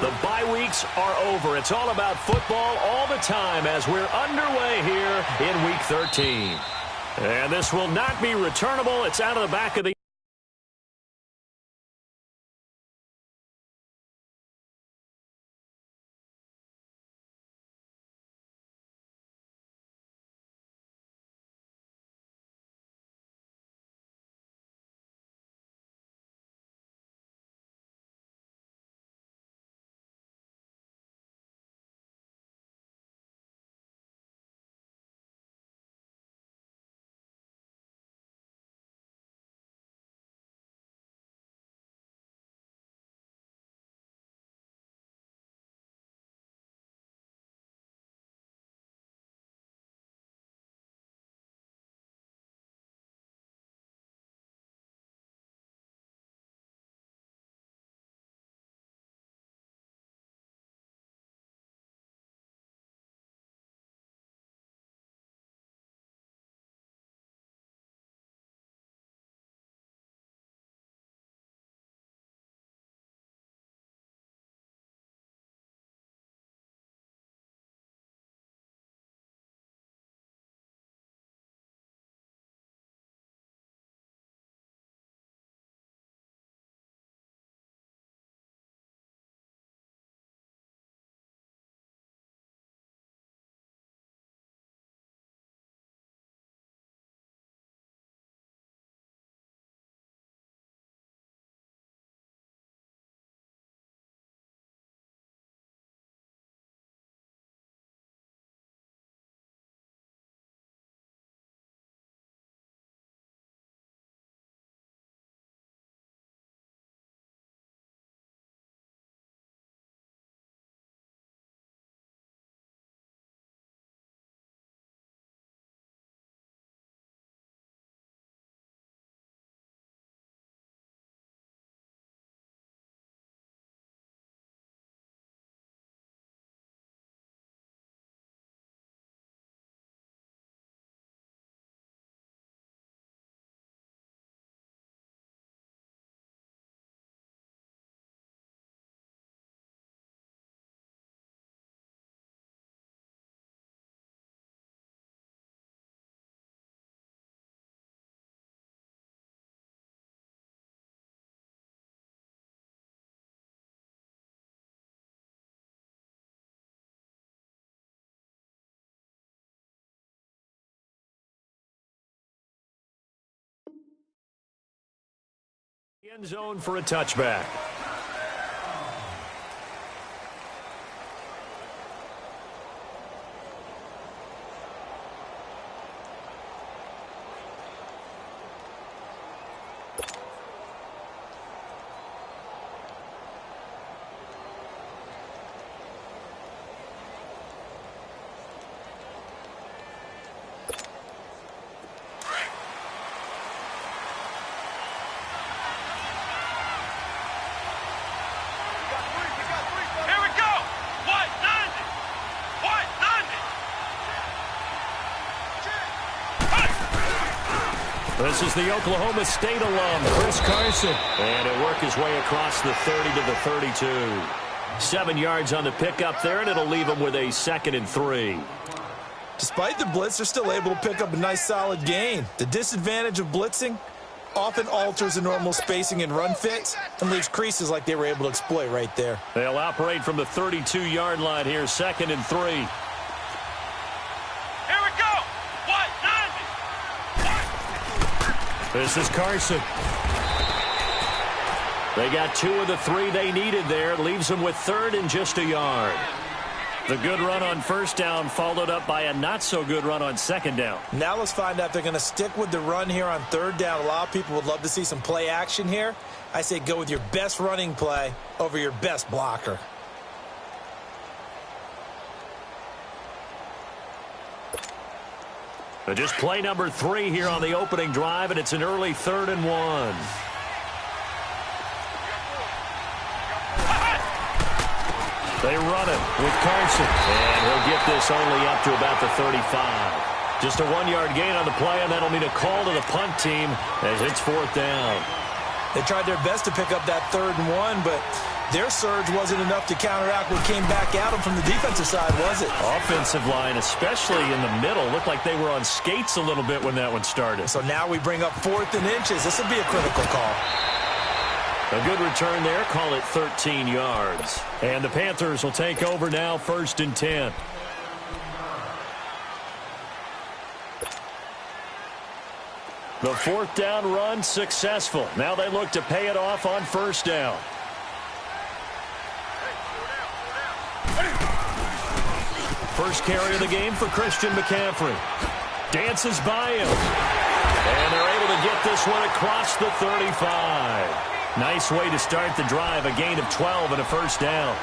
The bye weeks are over. It's all about football all the time as we're underway here in Week 13. And this will not be returnable. It's out of the back of the end zone for a touchback. This is the Oklahoma State alum, Chris Carson. And he'll work his way across the 30 to the 32. 7 yards on the pickup there, and it'll leave him with a 2nd and 3. Despite the blitz, they're still able to pick up a nice solid gain. The disadvantage of blitzing often alters the normal spacing and run fits and leaves creases like they were able to exploit right there. They'll operate from the 32-yard line here, 2nd and 3. This is Carson. They got 2 of the 3 they needed there. Leaves them with 3rd and just a yard. The good run on 1st down followed up by a not-so-good run on 2nd down. Now let's find out if they're going to stick with the run here on 3rd down. A lot of people would love to see some play action here. I say go with your best running play over your best blocker. Just play number 3 here on the opening drive, and it's an early 3rd and 1. They run it with Carson, and he'll get this only up to about the 35. Just a 1-yard gain on the play, and that'll mean a call to the punt team as it's 4th down. They tried their best to pick up that 3rd and 1, but Their surge wasn't enough to counteract what came back at them from the defensive side, was it? Offensive line, especially in the middle, looked like they were on skates a little bit when that one started. So now we bring up 4th and inches. This will be a critical call. A good return there. Call it 13 yards. And the Panthers will take over now, 1st and 10. The 4th down run successful. Now they look to pay it off on 1st down. First carry of the game for Christian McCaffrey. Dances by him. And they're able to get this one across the 35. Nice way to start the drive. A gain of 12 and a 1st down.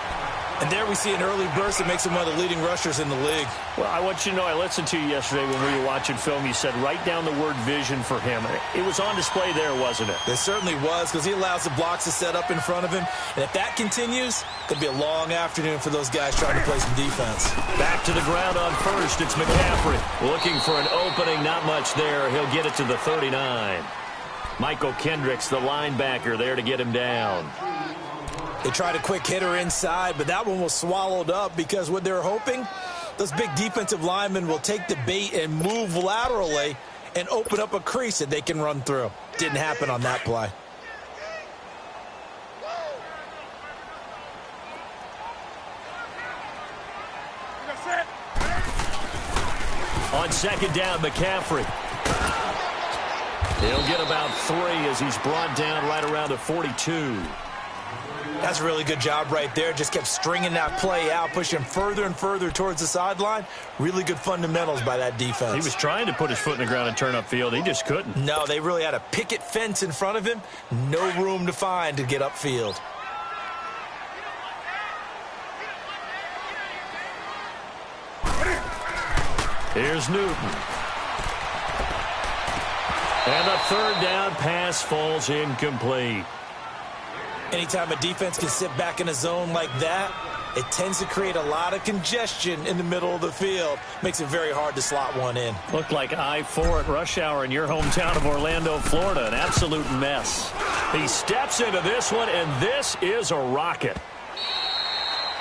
And there we see an early burst that makes him one of the leading rushers in the league. Well, I want you to know, I listened to you yesterday when we were watching film. You said write down the word vision for him. It was on display there, wasn't it? It certainly was, because he allows the blocks to set up in front of him. And if that continues, it could be a long afternoon for those guys trying to play some defense. Back to the ground on 1st. It's McCaffrey. Looking for an opening. Not much there. He'll get it to the 39. Michael Kendricks, the linebacker, there to get him down. They tried a quick hitter inside, but that one was swallowed up because what they're hoping, those big defensive linemen will take the bait and move laterally and open up a crease that they can run through. Didn't happen on that play. On 2nd down, McCaffrey. He'll get about 3 as he's brought down right around the 42. That's a really good job right there. Just kept stringing that play out, pushing further and further towards the sideline. Really good fundamentals by that defense. He was trying to put his foot in the ground and turn upfield. He just couldn't. No, they really had a picket fence in front of him. No room to find to get upfield. Here's Newton. And a 3rd down pass falls incomplete. Anytime a defense can sit back in a zone like that, it tends to create a lot of congestion in the middle of the field. Makes it very hard to slot one in. Looked like I-4 at rush hour in your hometown of Orlando, Florida. An absolute mess. He steps into this one, and this is a rocket.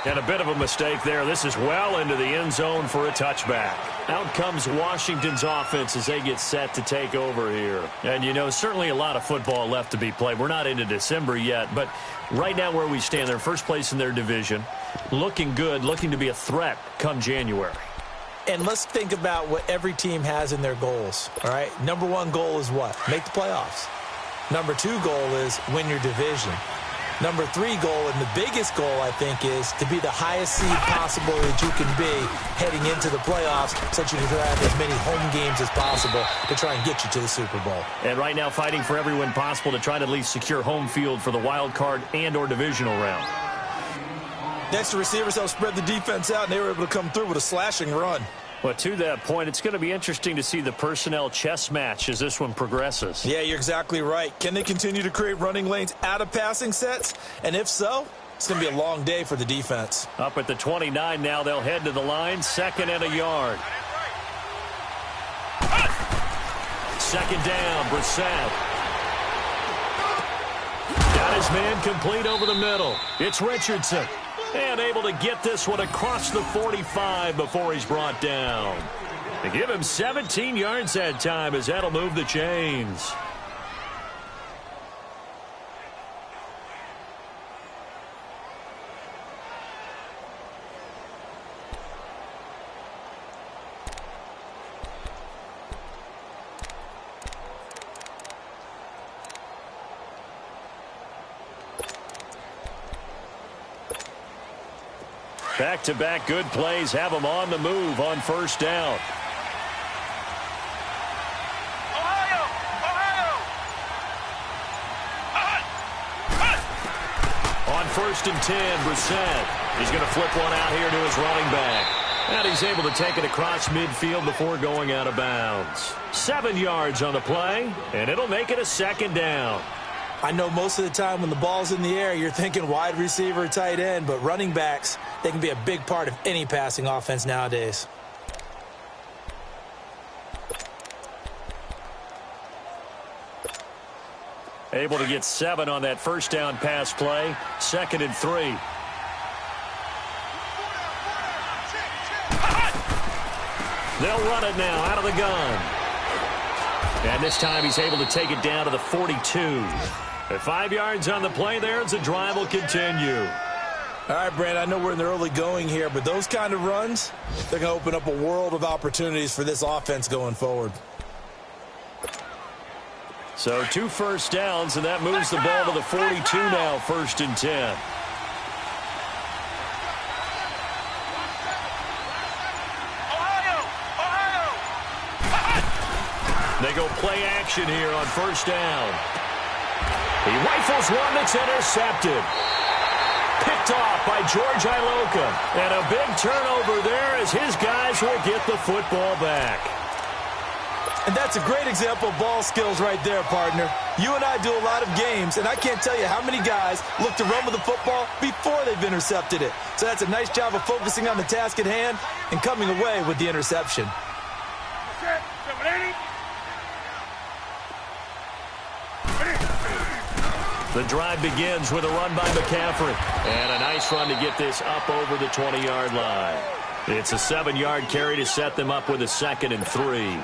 And a bit of a mistake there. This is well into the end zone for a touchback. Out comes Washington's offense as they get set to take over here. And, you know, certainly a lot of football left to be played. We're not into December yet, but right now where we stand, they're first place in their division. Looking good, looking to be a threat come January. And let's think about what every team has in their goals, all right? Number 1 goal is what? Make the playoffs. Number 2 goal is win your division. Number 3 goal, and the biggest goal, I think, is to be the highest seed possible that you can be heading into the playoffs, so that you can have as many home games as possible to try and get you to the Super Bowl. And right now fighting for every win possible to try to at least secure home field for the wild card and or divisional round. Next, the receivers helped spread the defense out, and they were able to come through with a slashing run. Well, to that point, it's going to be interesting to see the personnel chess match as this one progresses. Yeah, you're exactly right. Can they continue to create running lanes out of passing sets? And if so, it's going to be a long day for the defense. Up at the 29 now, they'll head to the line, 2nd and a yard. 2nd down, Brissett. Got his man complete over the middle. It's Richardson. And able to get this one across the 45 before he's brought down. They give him 17 yards that time as that'll move the chains. Back-to-back good plays have them on the move on 1st down. On 1st and 10, Brissett. He's going to flip one out here to his running back. And he's able to take it across midfield before going out of bounds. 7 yards on the play, and it'll make it a 2nd down. I know most of the time when the ball's in the air, you're thinking wide receiver, tight end, but running backs, they can be a big part of any passing offense nowadays. Able to get 7 on that first down pass play. 2nd and 3. They'll run it now out of the gun. And this time he's able to take it down to the 42. At 5 yards on the play there as the drive will continue. All right, Brand, I know we're in the early going here, but those kind of runs, they're going to open up a world of opportunities for this offense going forward. So 2 first downs, and that moves the ball to the 42 now, 1st and 10. They go play action here on 1st down. He rifles one that's intercepted. Picked off by George Iloka. And a big turnover there as his guys will get the football back. And that's a great example of ball skills right there, partner. You and I do a lot of games, and I can't tell you how many guys look to run with the football before they've intercepted it. So that's a nice job of focusing on the task at hand and coming away with the interception. The drive begins with a run by McCaffrey. And a nice run to get this up over the 20-yard line. It's a 7-yard carry to set them up with a 2nd and 3.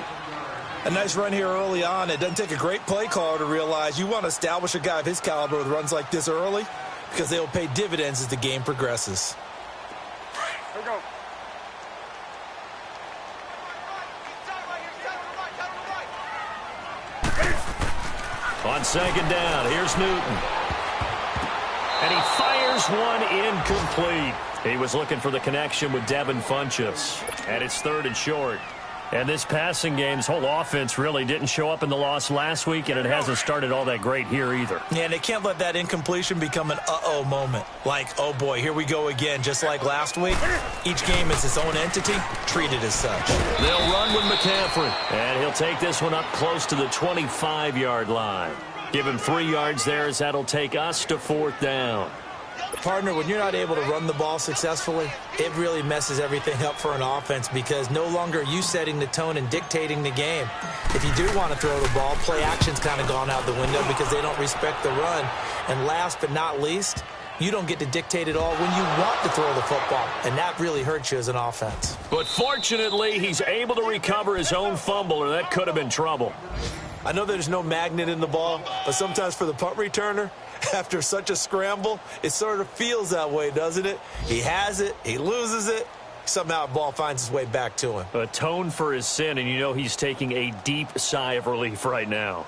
A nice run here early on. It doesn't take a great play caller to realize you want to establish a guy of his caliber with runs like this early because they will pay dividends as the game progresses. Here we go. On 2nd down, here's Newton. And he fires one incomplete. He was looking for the connection with Devin Funchess. And it's 3rd and short. And this passing game's whole offense really didn't show up in the loss last week, and it hasn't started all that great here either. Yeah, and they can't let that incompletion become an uh-oh moment. Like, oh boy, here we go again, just like last week. Each game is its own entity, treated as such. They'll run with McCaffrey, and he'll take this one up close to the 25-yard line. Give him 3 yards there as that'll take us to 4th down. Partner, when you're not able to run the ball successfully, it really messes everything up for an offense because no longer are you setting the tone and dictating the game. If you do want to throw the ball, play action's kind of gone out the window because they don't respect the run. And last but not least, you don't get to dictate it all when you want to throw the football, and that really hurts you as an offense. But fortunately, he's able to recover his own fumble, or that could have been trouble. I know there's no magnet in the ball, but sometimes for the punt returner, after such a scramble, it sort of feels that way, doesn't it? He has it, he loses it, somehow the ball finds its way back to him. Atone for his sin, and you know he's taking a deep sigh of relief right now.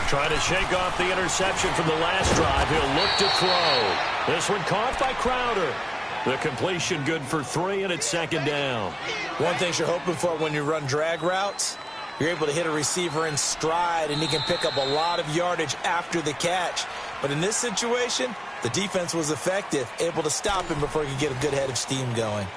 Trying to shake off the interception from the last drive. He'll look to throw. This one caught by Crowder. The completion good for 3, and it's 2nd down. One thing you're hoping for when you run drag routes, you're able to hit a receiver in stride, and he can pick up a lot of yardage after the catch. But in this situation, the defense was effective, able to stop him before he could get a good head of steam going.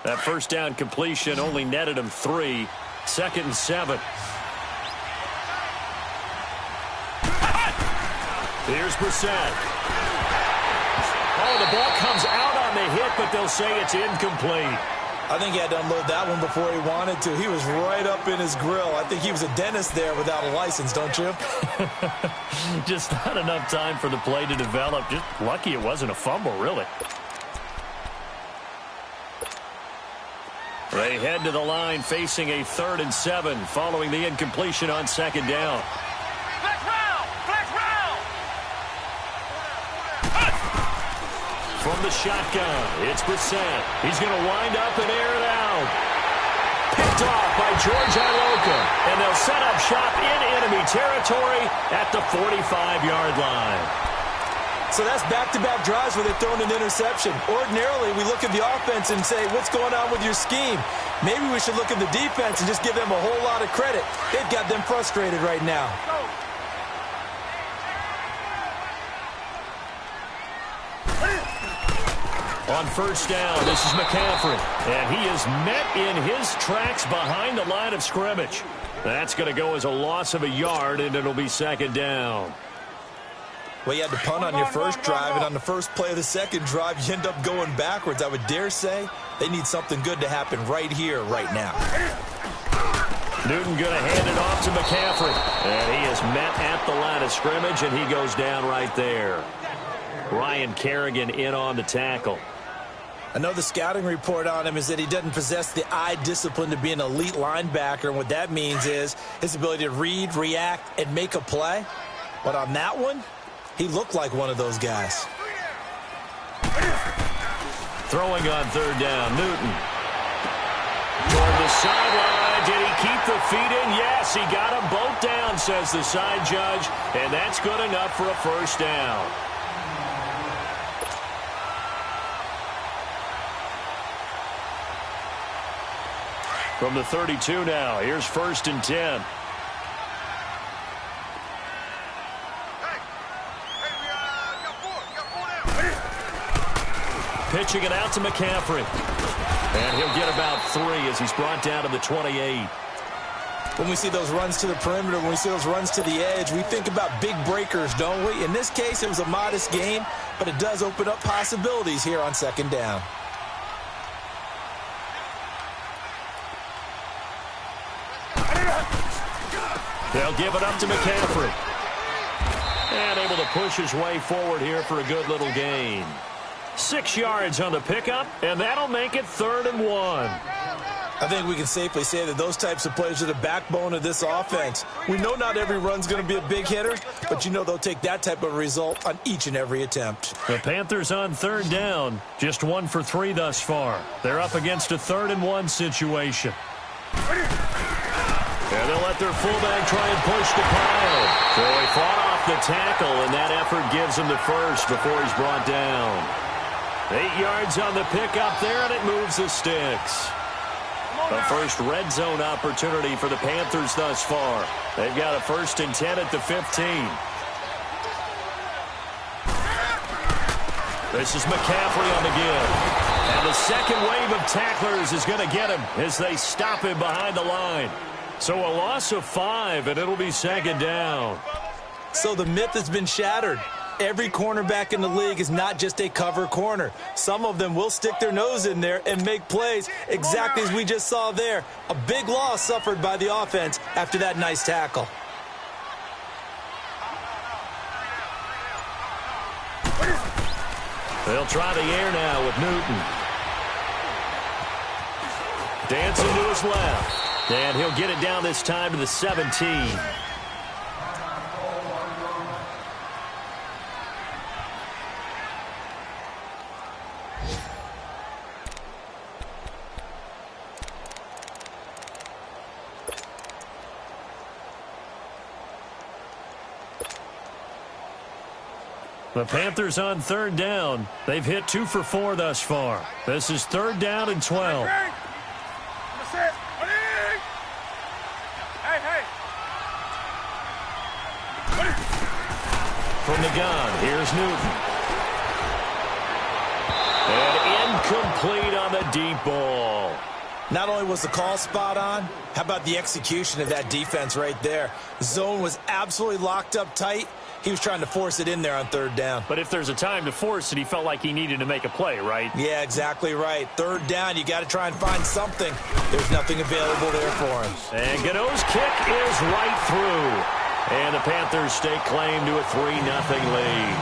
That first down completion only netted him 3. 2nd and 7. Here's Brissett. Oh, the ball comes out on the hit, but they'll say it's incomplete. I think he had to unload that one before he wanted to. He was right up in his grill. I think he was a dentist there without a license, don't you? Just not enough time for the play to develop. Just lucky it wasn't a fumble, really. They head to the line facing a 3rd and 7 following the incompletion on 2nd down. Flex round! From the shotgun, it's Brissett. He's going to wind up and air it out. Picked off by George Iloka. And they'll set up shop in enemy territory at the 45-yard line. So that's back-to-back drives where they're throwing an interception. Ordinarily, we look at the offense and say, what's going on with your scheme? Maybe we should look at the defense and just give them a whole lot of credit. They've got them frustrated right now. On first down, this is McCaffrey. And he is met in his tracks behind the line of scrimmage. That's going to go as a loss of a yard, and it'll be second down. Well, you had to punt on your first drive, and on the first play of the second drive, you end up going backwards. I would dare say they need something good to happen right here, right now. Newton going to hand it off to McCaffrey. And he is met at the line of scrimmage, and he goes down right there. Ryan Kerrigan in on the tackle. I know the scouting report on him is that he doesn't possess the eye discipline to be an elite linebacker, and what that means is his ability to read, react, and make a play. But on that one, he looked like one of those guys. Throwing on third down, Newton. Toward the sideline, did he keep the feet in? Yes, he got them both down, says the side judge, and that's good enough for a first down. From the 32 now, here's 1st and 10. Pitching it out to McCaffrey. And he'll get about 3 as he's brought down to the 28. When we see those runs to the perimeter, when we see those runs to the edge, we think about big breakers, don't we? In this case, it was a modest gain, but it does open up possibilities here on second down. They'll give it up to McCaffrey. And able to push his way forward here for a good little gain. 6 yards on the pickup, and that'll make it 3rd and 1. I think we can safely say that those types of plays are the backbone of this offense. We know not every run's going to be a big hitter, but you know they'll take that type of result on each and every attempt. The Panthers on 3rd down, just 1 for 3 thus far. They're up against a 3rd and 1 situation. And they'll let their fullback try and push the pile. So he fought off the tackle, and that effort gives him the first before he's brought down. 8 yards on the pickup there, and it moves the sticks. The first red zone opportunity for the Panthers thus far. They've got a 1st and 10 at the 15. This is McCaffrey on the give. And the second wave of tacklers is going to get him as they stop him behind the line. So a loss of 5, and it'll be second down. So the myth has been shattered. Every cornerback in the league is not just a cover corner. Some of them will stick their nose in there and make plays exactly as we just saw there. A big loss suffered by the offense after that nice tackle. They'll try the air now with Newton. Dancing to his left. And he'll get it down this time to the 17. The Panthers on 3rd down. They've hit 2 for 4 thus far. This is 3rd down and 12. From the gun, here's Newton. And incomplete on the deep ball. Not only was the call spot on, how about the execution of that defense right there? Zone was absolutely locked up tight. He was trying to force it in there on 3rd down. But if there's a time to force it, he felt like he needed to make a play, right? Yeah, exactly right. 3rd down, you got to try and find something. There's nothing available there for him. And Gano's kick is right through. And the Panthers stake claim to a 3-0 lead.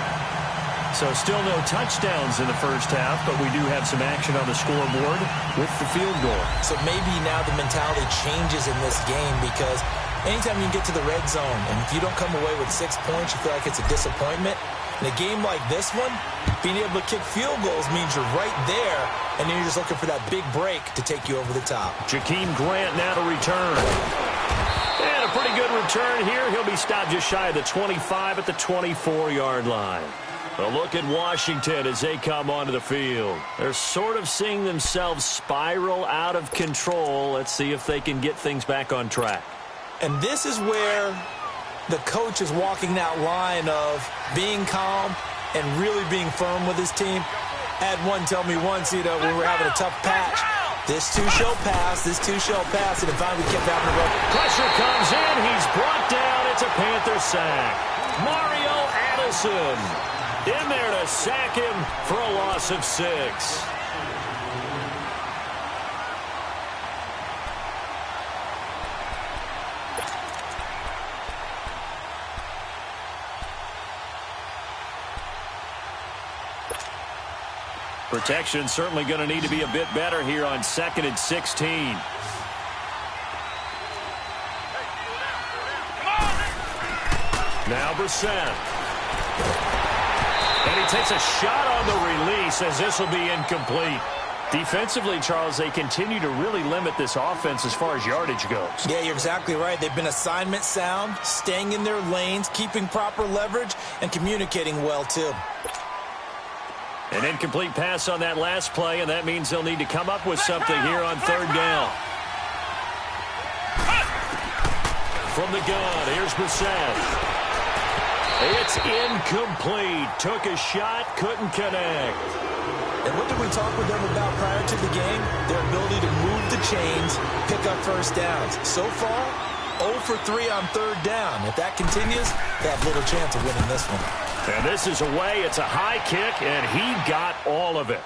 So still no touchdowns in the first half, but we do have some action on the scoreboard with the field goal. So maybe now the mentality changes in this game because anytime you get to the red zone and if you don't come away with 6 points, you feel like it's a disappointment. In a game like this one, being able to kick field goals means you're right there, and then you're just looking for that big break to take you over the top. Jakeem Grant now to return. And a pretty good return here. He'll be stopped just shy of the 25 at the 24-yard line. A look at Washington as they come onto the field. They're sort of seeing themselves spiral out of control. Let's see if they can get things back on track. And this is where the coach is walking that line of being calm and really being firm with his team. I had one tell me once, when we were having a tough patch, this too shall pass, and then finally we kept having a run. Pressure comes in, he's brought down, it's a Panther sack. Mario Addison in there to sack him for a loss of 6. Protection certainly going to need to be a bit better here on 2nd and 16. Now Brissett. And he takes a shot on the release as this will be incomplete. Defensively, Charles, they continue to really limit this offense as far as yardage goes. Yeah, you're exactly right. They've been assignment sound, staying in their lanes, keeping proper leverage, and communicating well, too. An incomplete pass on that last play, and that means they'll need to come up with something here on 3rd down. From the gun, here's Brissett. It's incomplete. Took a shot, couldn't connect. And what did we talk with them about prior to the game? Their ability to move the chains, pick up first downs. So far, 0 for 3 on 3rd down. If that continues, they have little chance of winning this one. And this is away. It's a high kick, and he got all of it.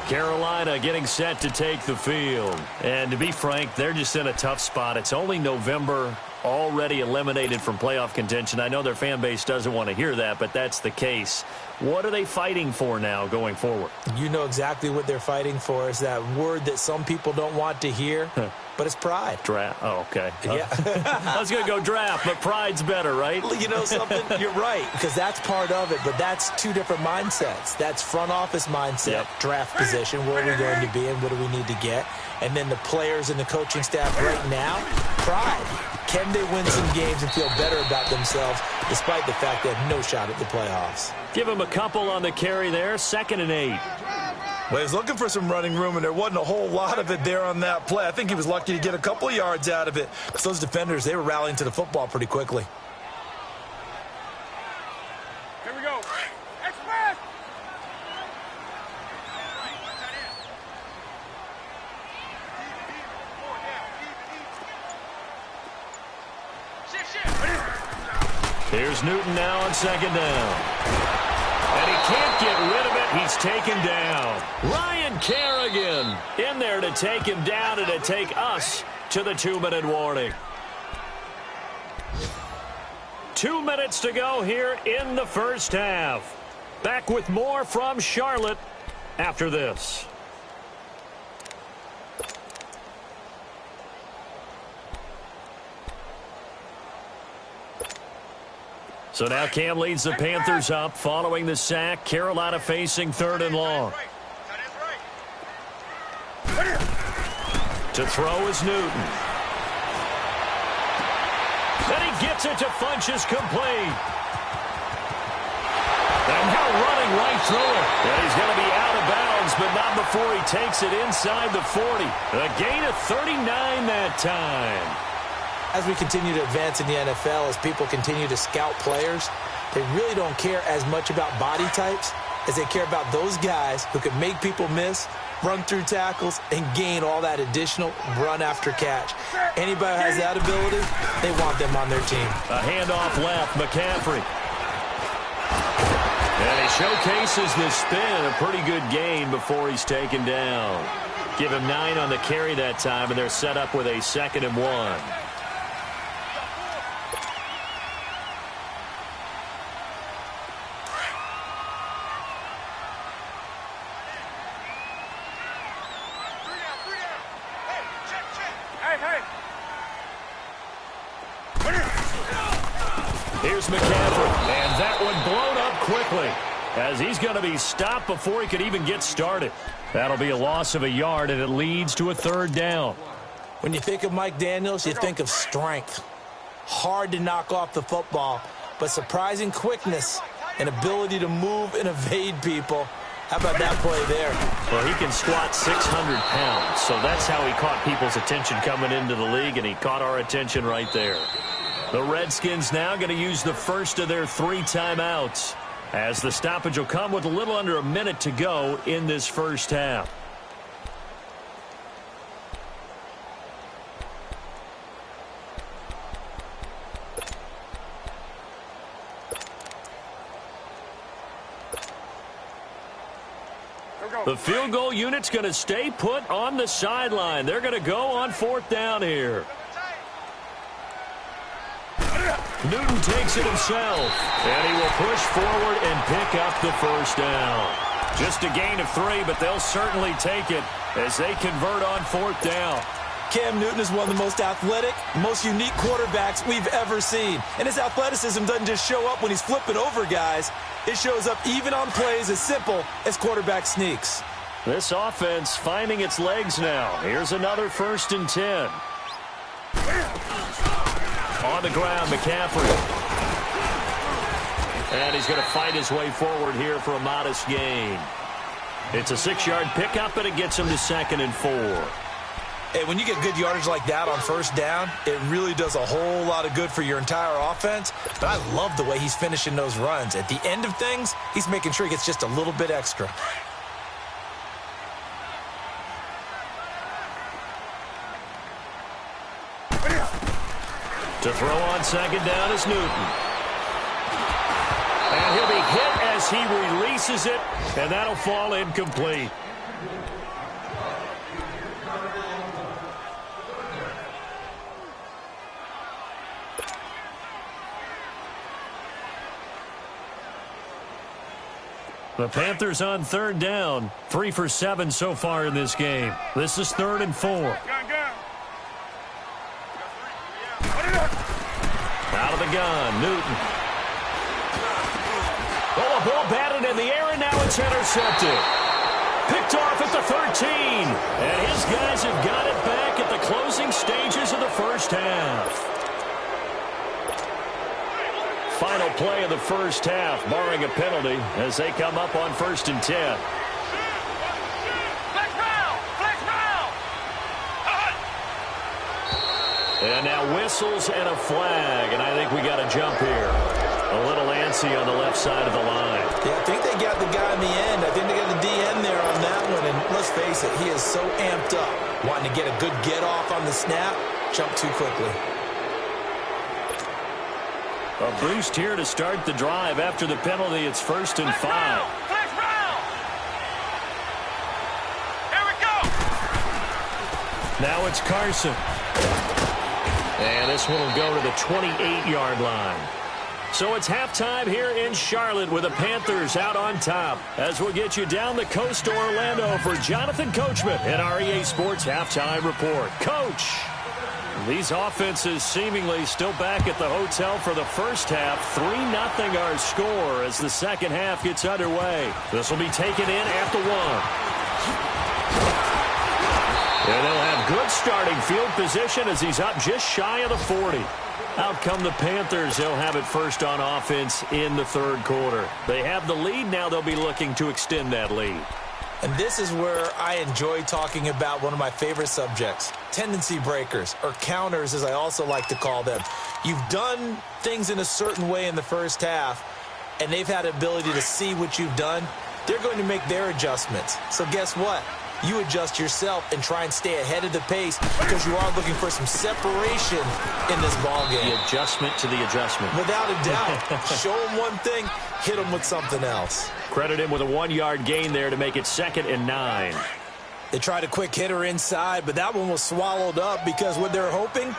Carolina getting set to take the field. And to be frank, they're just in a tough spot. It's only November, already eliminated from playoff contention. I know their fan base doesn't want to hear that, but that's the case. What are they fighting for now going forward? You know exactly what they're fighting for. Is that word that some people don't want to hear, but it's pride. Draft. Oh, okay. Yeah. I was going to go draft, but pride's better, right? You know something? You're right, because that's part of it, but that's two different mindsets. That's front office mindset, draft position, where are we going to be and what do we need to get? And then the players and the coaching staff right now, pride. Can they win some games and feel better about themselves despite the fact they have no shot at the playoffs? Give him a couple on the carry there, 2nd and 8. Well, he was looking for some running room, and there wasn't a whole lot of it there on that play. I think he was lucky to get a couple of yards out of it because those defenders, they were rallying to the football pretty quickly. Here we go. Express. Here's Newton now on 2nd down. And he can't get rid of it. He's taken down. Ryan Kerrigan in there to take him down and to take us to the 2-minute warning. 2 minutes to go here in the first half. Back with more from Charlotte after this. So now Cam leads the Panthers up following the sack. Carolina facing 3rd and long. To throw is Newton. Then he gets it to Funchess complete. And now running right through it. And he's going to be out of bounds, but not before he takes it inside the 40. A gain of 39 that time. As we continue to advance in the NFL, as people continue to scout players, they really don't care as much about body types as they care about those guys who can make people miss, run through tackles, and gain all that additional run after catch. Anybody who has that ability, they want them on their team. A handoff left, McCaffrey. And he showcases the spin, a pretty good gain before he's taken down. Give him 9 on the carry that time, and they're set up with a 2nd and 1. Here's McCaffrey, and that one blown up quickly as he's going to be stopped before he could even get started. That'll be a loss of a yard, and it leads to a 3rd down. When you think of Mike Daniels, you think of strength. Hard to knock off the football, but surprising quickness and ability to move and evade people. How about that play there? Well, he can squat 600 pounds, so that's how he caught people's attention coming into the league, and he caught our attention right there. The Redskins now going to use the first of their 3 timeouts, as the stoppage will come with a little under a minute to go in this first half. The field goal unit's going to stay put on the sideline. They're going to go on 4th down here. Newton takes it himself, and he will push forward and pick up the first down. Just a gain of 3, but they'll certainly take it as they convert on 4th down. Cam Newton is one of the most athletic, most unique quarterbacks we've ever seen. And his athleticism doesn't just show up when he's flipping over guys. It shows up even on plays as simple as quarterback sneaks. This offense finding its legs now. Here's another 1st and 10. On the ground, McCaffrey. And he's going to fight his way forward here for a modest gain. It's a 6-yard pickup, and it gets him to 2nd and 4. Hey, when you get good yardage like that on 1st down, it really does a whole lot of good for your entire offense. But I love the way he's finishing those runs. At the end of things, he's making sure he gets just a little bit extra. To throw on 2nd down is Newton. And he'll be hit as he releases it, and that'll fall incomplete. The Panthers on 3rd down. 3 for 7 so far in this game. This is 3rd and 4. Out of the gun, Newton. Oh, a ball batted in the air, and now it's intercepted. Picked off at the 13. And his guys have got it back at the closing stages of the first half. Final play of the first half, barring a penalty, as they come up on 1st and 10. And now whistles and a flag, and I think we got a jump here. A little antsy on the left side of the line. Yeah, I think they got the guy in the end. I think they got the DN there on that one, and let's face it, he is so amped up, wanting to get a good get-off on the snap, jump too quickly. A boost here to start the drive. After the penalty, it's 1st and 5. Here we go. Now it's Carson. And this one will go to the 28-yard line. So it's halftime here in Charlotte with the Panthers out on top. As we'll get you down the coast to Orlando for Jonathan Coachman at our EA Sports Halftime Report. Coach! These offenses seemingly still back at the hotel for the first half. 3-0 our score as the second half gets underway. This will be taken in at the 1. And they'll have good starting field position as he's up just shy of the 40. Out come the Panthers. They'll have it first on offense in the 3rd quarter. They have the lead. Now they'll be looking to extend that lead. And this is where I enjoy talking about one of my favorite subjects, tendency breakers, or counters as I also like to call them. You've done things in a certain way in the first half, and they've had the ability to see what you've done. They're going to make their adjustments. So guess what? You adjust yourself and try and stay ahead of the pace because you are looking for some separation in this ballgame. The adjustment to the adjustment. Without a doubt. Show them one thing, hit them with something else. Credit him with a 1-yard gain there to make it 2nd and 9. They tried a quick hitter inside, but that one was swallowed up because what they're hoping,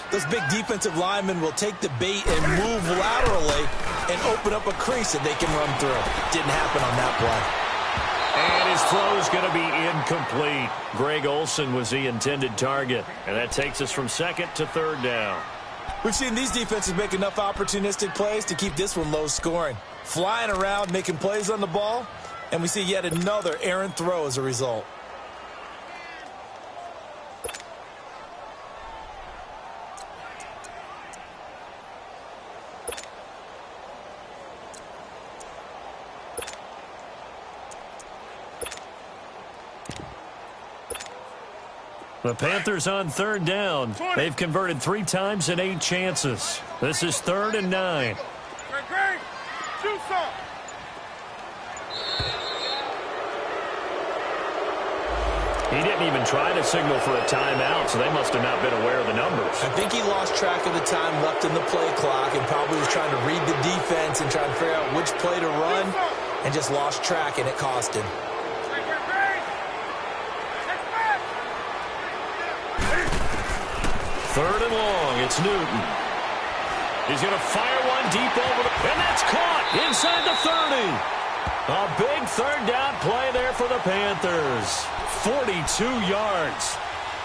those big defensive linemen will take the bait and move laterally and open up a crease that they can run through. Didn't happen on that play. And his throw is going to be incomplete. Greg Olsen was the intended target. And that takes us from 2nd to 3rd down. We've seen these defenses make enough opportunistic plays to keep this one low scoring. Flying around, making plays on the ball, and we see yet another errant throw as a result. The Panthers on third down. They've converted 3 times in 8 chances. This is 3rd and 9. Great. Do some. He didn't even try to signal for a timeout, so they must have not been aware of the numbers. I think he lost track of the time left in the play clock and probably was trying to read the defense and trying to figure out which play to run and just lost track, and it cost him. Third and long, it's Newton. He's going to fire one deep over and that's caught inside the 30. A big third down play there for the Panthers. 42 yards.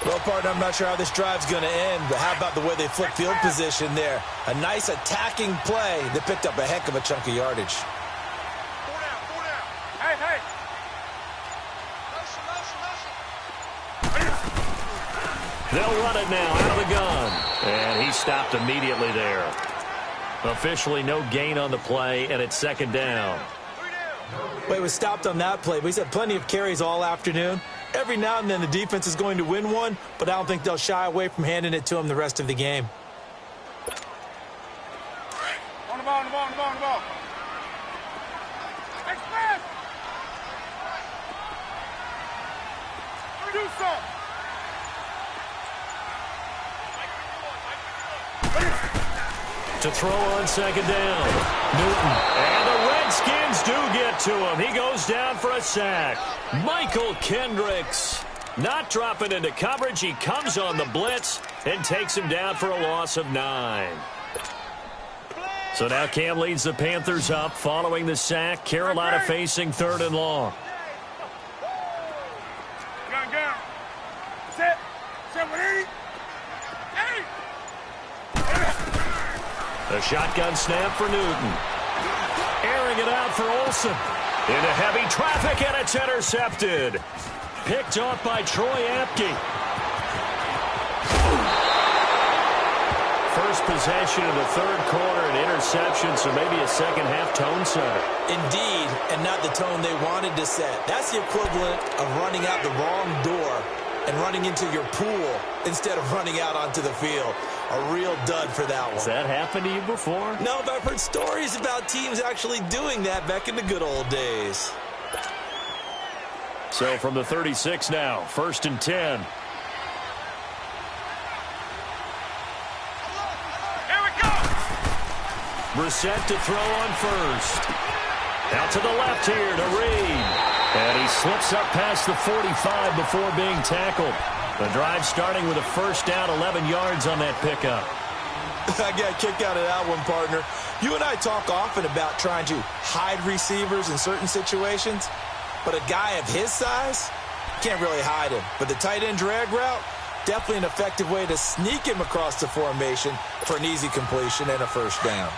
Well, partner, I'm not sure how this drive's going to end, but how about the way they flip field position there? A nice attacking play that picked up a heck of a chunk of yardage. Four down. Hey. They'll run it now out of the gun. And he stopped immediately there. Officially no gain on the play, and it's 2nd down. Well, he was stopped on that play, but he's had plenty of carries all afternoon. Every now and then the defense is going to win one, but I don't think they'll shy away from handing it to him the rest of the game. On the ball. Express. Do some. To throw on 2nd down. Newton. And the Redskins do get to him. He goes down for a sack. Michael Kendricks not dropping into coverage. He comes on the blitz and takes him down for a loss of 9. So now Cam leads the Panthers up following the sack. Carolina facing 3rd and long. Gun. Set 718. A shotgun snap for Newton. Airing it out for Olsen. Into heavy traffic, and it's intercepted. Picked off by Troy Apke. First possession of the 3rd quarter, an interception, so maybe a second-half tone setter. Indeed, and not the tone they wanted to set. That's the equivalent of running out the wrong door and running into your pool instead of running out onto the field. A real dud for that one. Has that happened to you before? No, but I've heard stories about teams actually doing that back in the good old days. So from the 36 now, 1st and 10. Here we go. Brissett to throw on 1st. Out to the left here to Reed. And he slips up past the 45 before being tackled. The drive starting with a 1st down, 11 yards on that pickup. I got a kick out of that one, partner. You and I talk often about trying to hide receivers in certain situations, but a guy of his size can't really hide him. But the tight end drag route, definitely an effective way to sneak him across the formation for an easy completion and a 1st down.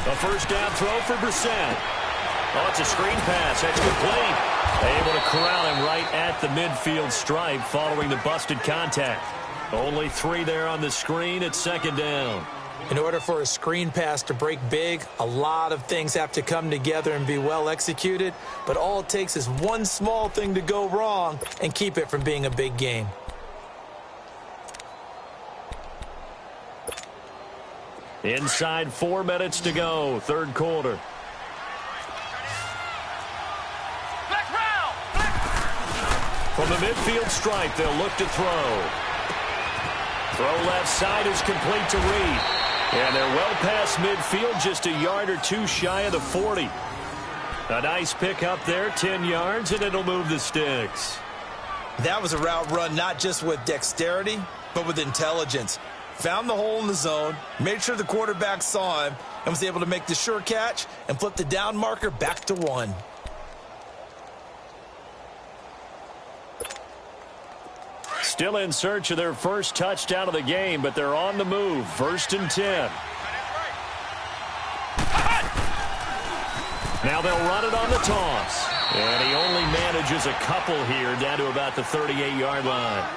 A 1st down throw for Brissett. Oh, it's a screen pass. That's complete. Able to corral him right at the midfield stripe following the busted contact. Only 3 there on the screen at 2nd down. In order for a screen pass to break big, a lot of things have to come together and be well executed, but all it takes is one small thing to go wrong and keep it from being a big game. Inside 4 minutes to go, 3rd quarter. From the midfield stripe, they'll look to throw. Throw left side is complete to Reed. And they're well past midfield, just a yard or 2 shy of the 40. A nice pick up there, 10 yards, and it'll move the sticks. That was a route run not just with dexterity, but with intelligence. Found the hole in the zone, made sure the quarterback saw him, and was able to make the sure catch and flip the down marker back to 1. Still in search of their first touchdown of the game, but they're on the move. 1st and 10. Now they'll run it on the toss. And he only manages a couple here down to about the 38-yard line.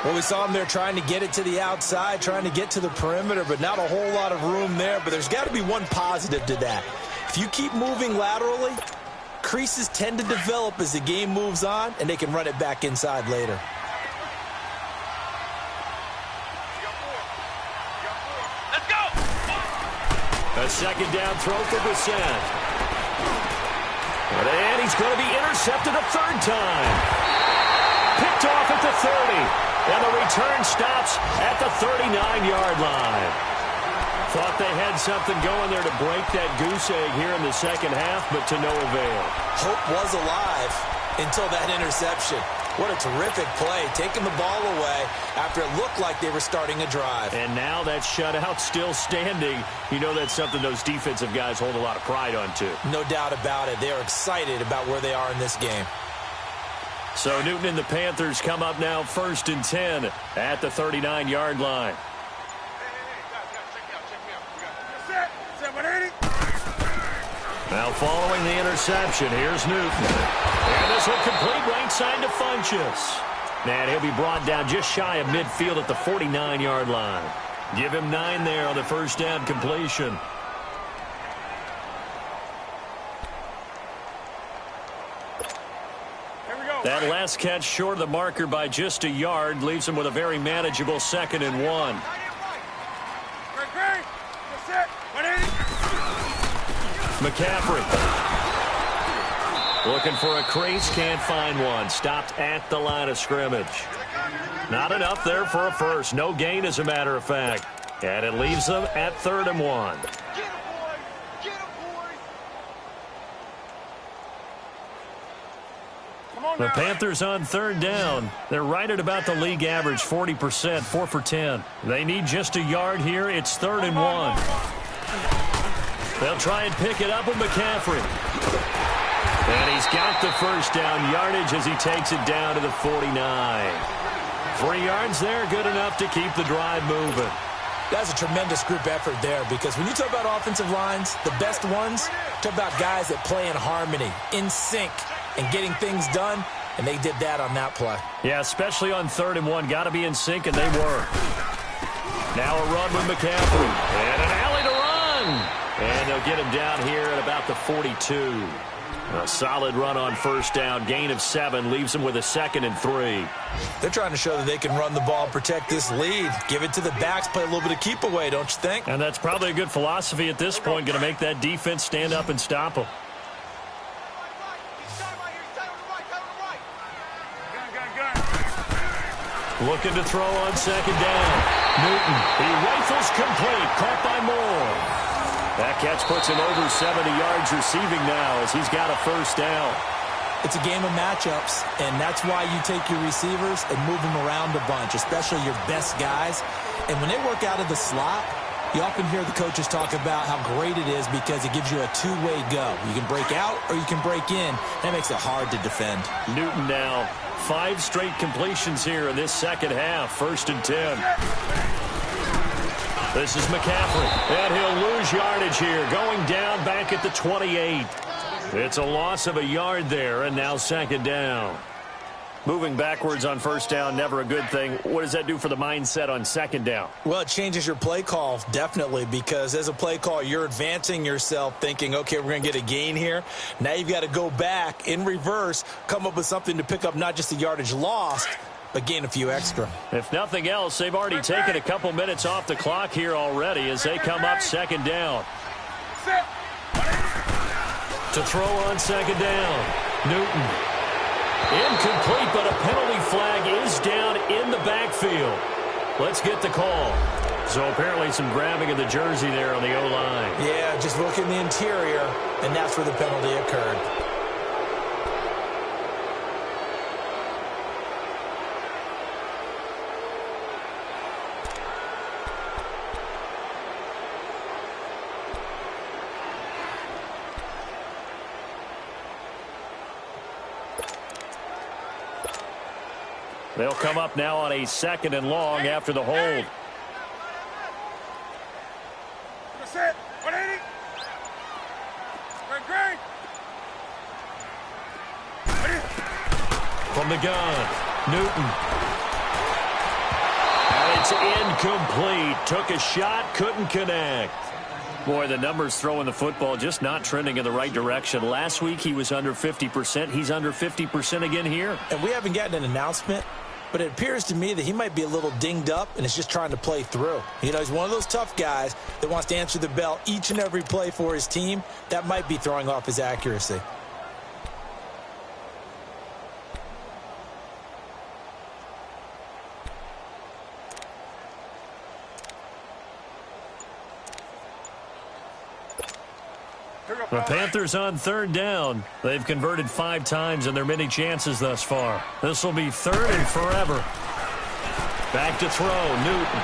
Well, we saw him there trying to get it to the outside, trying to get to the perimeter, but not a whole lot of room there. But there's got to be one positive to that. If you keep moving laterally, creases tend to develop as the game moves on, and they can run it back inside later. Let's go! A second down throw for Bissett. And he's going to be intercepted a third time. Picked off at the 30. And the return stops at the 39-yard line. Thought they had something going there to break that goose egg here in the second half, but to no avail. Hope was alive until that interception. What a terrific play, taking the ball away after it looked like they were starting a drive. And now that shutout still standing. You know that's something those defensive guys hold a lot of pride on, too. No doubt about it. They are excited about where they are in this game. So Newton and the Panthers come up now 1st and 10 at the 39-yard line. Now following the interception, here's Newton. And this will complete right side to Funchess. And he'll be brought down just shy of midfield at the 49-yard line. Give him 9 there on the first down completion. That last catch short of the marker by just a yard leaves him with a very manageable 2nd and 1. McCaffrey. Looking for a crease, can't find one. Stopped at the line of scrimmage. Not enough there for a first. No gain, as a matter of fact. And it leaves them at 3rd and 1. The Panthers on 3rd down. They're right at about the league average, 40%, 4 for 10. They need just a yard here. It's 3rd and 1. They'll try and pick it up with McCaffrey. And he's got the first down yardage as he takes it down to the 49. 3 yards there, good enough to keep the drive moving. That's a tremendous group effort there, because when you talk about offensive lines, the best ones, talk about guys that play in harmony, in sync, and getting things done, and they did that on that play. Yeah, especially on 3rd and 1. Got to be in sync, and they were. Now a run with McCaffrey. And an alley to run. And they'll get him down here at about the 42. A solid run on first down. Gain of 7 leaves him with a 2nd and 3. They're trying to show that they can run the ball and protect this lead. Give it to the backs, play a little bit of keep away, don't you think? And that's probably a good philosophy at this point. Going to make that defense stand up and stop them. Looking to throw on 2nd down. Newton, he rifles complete, caught by Moore. That catch puts him over 70 yards receiving now as he's got a first down. It's a game of matchups, and that's why you take your receivers and move them around a bunch, especially your best guys. And when they work out of the slot, you often hear the coaches talk about how great it is because it gives you a two-way go. You can break out or you can break in. That makes it hard to defend. Newton now 5 straight completions here in this second half. 1st and 10. This is McCaffrey, and he'll lose yardage here, going down back at the 28. It's a loss of a yard there, and now 2nd down. Moving backwards on first down, never a good thing. What does that do for the mindset on 2nd down? Well, it changes your play call, definitely, because as a play call, you're advancing yourself thinking, okay, we're going to get a gain here. Now you've got to go back in reverse, come up with something to pick up not just the yardage lost, but gain a few extra. If nothing else, they've already taken a couple minutes off the clock here already as they come up 2nd down. To throw on 2nd down, Newton. Incomplete, but a penalty flag is down in the backfield. Let's get the call. So apparently some grabbing of the jersey there on the O-line. Yeah, just look in the interior, and that's where the penalty occurred. They'll come up now on a 2nd and long after the hold. From the gun, Newton. It's incomplete. Took a shot, couldn't connect. Boy, the numbers throwing the football just not trending in the right direction. Last week he was under 50%. He's under 50% again here. And we haven't gotten an announcement, but it appears to me that he might be a little dinged up and is just trying to play through. You know, he's one of those tough guys that wants to answer the bell each and every play for his team. That might be throwing off his accuracy. The Panthers on third down. They've converted 5 times in their many chances thus far. This will be third and forever. Back to throw. Newton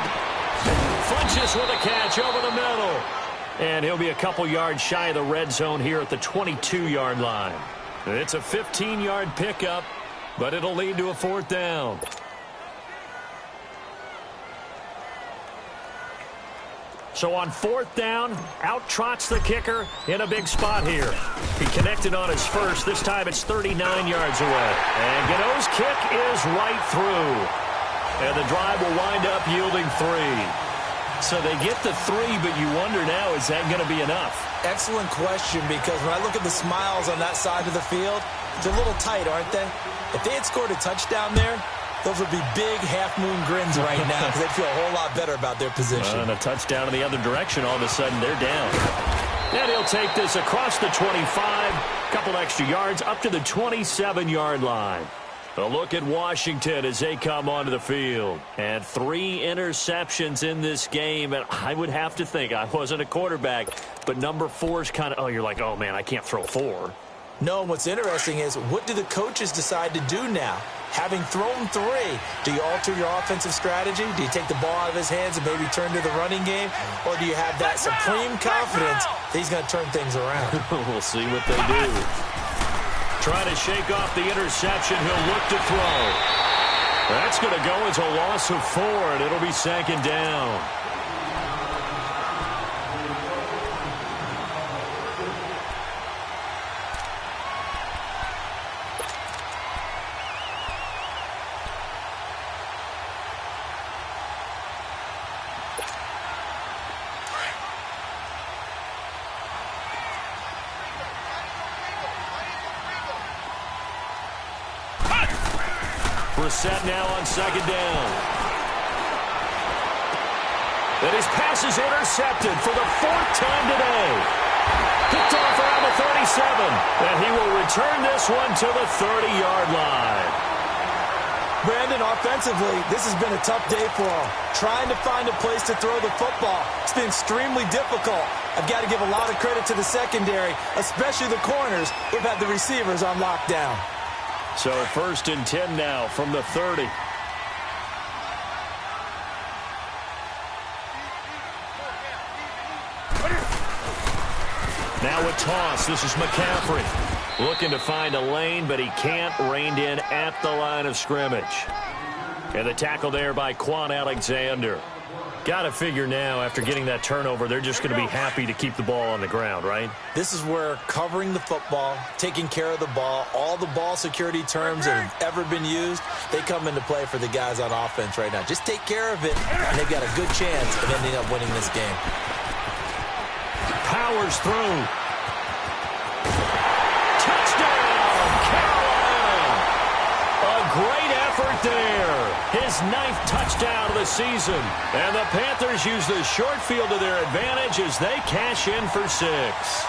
flinches with a catch over the middle. And he'll be a couple yards shy of the red zone here at the 22-yard line. It's a 15-yard pickup, but it'll lead to a 4th down. So on 4th down, out trots the kicker in a big spot here. He connected on his first. This time it's 39 yards away. And Gano's kick is right through. And the drive will wind up yielding 3. So they get the 3, but you wonder now, is that going to be enough? Excellent question, because when I look at the smiles on that side of the field, they're a little tight, aren't they? If they had scored a touchdown there, those would be big half-moon grins right now because they'd feel a whole lot better about their position. And a touchdown in the other direction, all of a sudden they're down. And he'll take this across the 25, couple extra yards, up to the 27-yard line. A look at Washington as they come onto the field. And 3 interceptions in this game. And I would have to think, I wasn't a quarterback, but number 4 is kind of, oh, you're like, oh, man, I can't throw 4. No, and what's interesting is, what do the coaches decide to do now? Having thrown 3, do you alter your offensive strategy? Do you take the ball out of his hands and maybe turn to the running game? Or do you have that supreme confidence that he's going to turn things around? We'll see what they do. Trying to shake off the interception. He'll look to throw. That's going to go as a loss of 4, and it'll be 2nd down. Set now on 2nd down. And his pass is intercepted for the 4th time today. Picked off around the 37. And he will return this one to the 30-yard line. Brandon, offensively, this has been a tough day for him. Trying to find a place to throw the football. It's been extremely difficult. I've got to give a lot of credit to the secondary, especially the corners who've had the receivers on lockdown. So 1st and 10 now from the 30. Now a toss. This is McCaffrey. Looking to find a lane, but he can't. Reined in at the line of scrimmage. And the tackle there by Quan Alexander. Got to figure now, after getting that turnover, they're just going to be happy to keep the ball on the ground, right? This is where covering the football, taking care of the ball, all the ball security terms that have ever been used, they come into play for the guys on offense right now. Just take care of it, and they've got a good chance of ending up winning this game. Powers through. Touchdown, Carolina! A great effort there. His 9th touchdown of the season. And the Panthers use the short field to their advantage as they cash in for 6.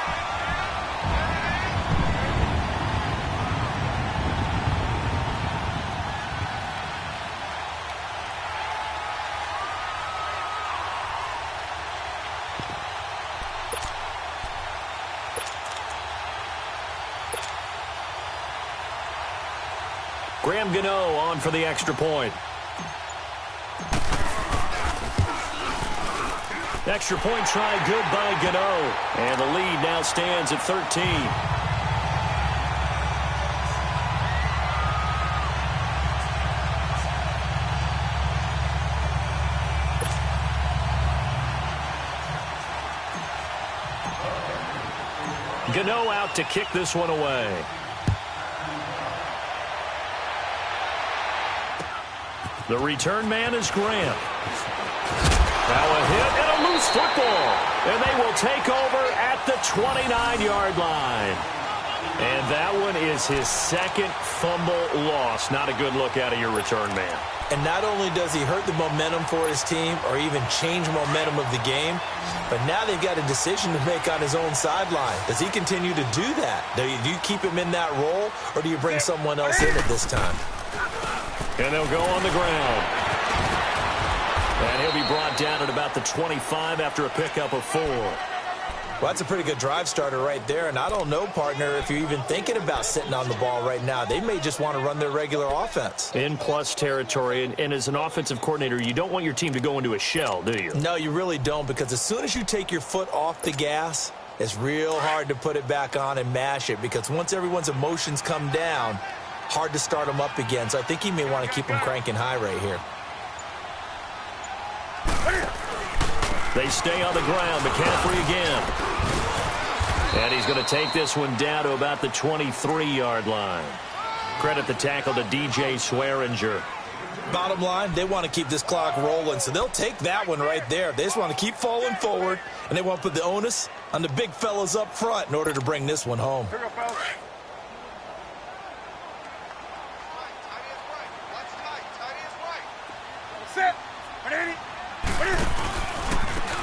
Graham Gano on for the extra point. Extra point try good by Gano. And the lead now stands at 13. Gano out to kick this one away. The return man is Graham. Now a hit and a loose football. And they will take over at the 29-yard line. And that one is his second fumble loss. Not a good look out of your return man. And not only does he hurt the momentum for his team or even change momentum of the game, but now they've got a decision to make on his own sideline. Does he continue to do that? Do you keep him in that role, or do you bring someone else in at this time? And they'll go on the ground. And he'll be brought down at about the 25 after a pickup of 4. Well, that's a pretty good drive starter right there. And I don't know, partner, if you're even thinking about sitting on the ball right now. They may just want to run their regular offense. In plus territory. And as an offensive coordinator, you don't want your team to go into a shell, do you? No, you really don't, because as soon as you take your foot off the gas, it's real hard to put it back on and mash it, because once everyone's emotions come down, hard to start them up again. So I think he may want to keep them cranking high right here. They stay on the ground. McCaffrey again. And he's going to take this one down to about the 23-yard line. Credit the tackle to DJ Swearinger. Bottom line, they want to keep this clock rolling, so they'll take that one right there. They just want to keep falling forward, and they want to put the onus on the big fellas up front in order to bring this one home. Here we go, fellas. Sit.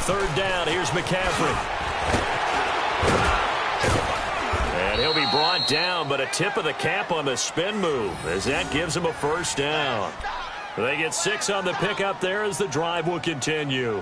Third down. Here's McCaffrey. And he'll be brought down, but a tip of the cap on the spin move as that gives him a first down. They get 6 on the pickup there as the drive will continue.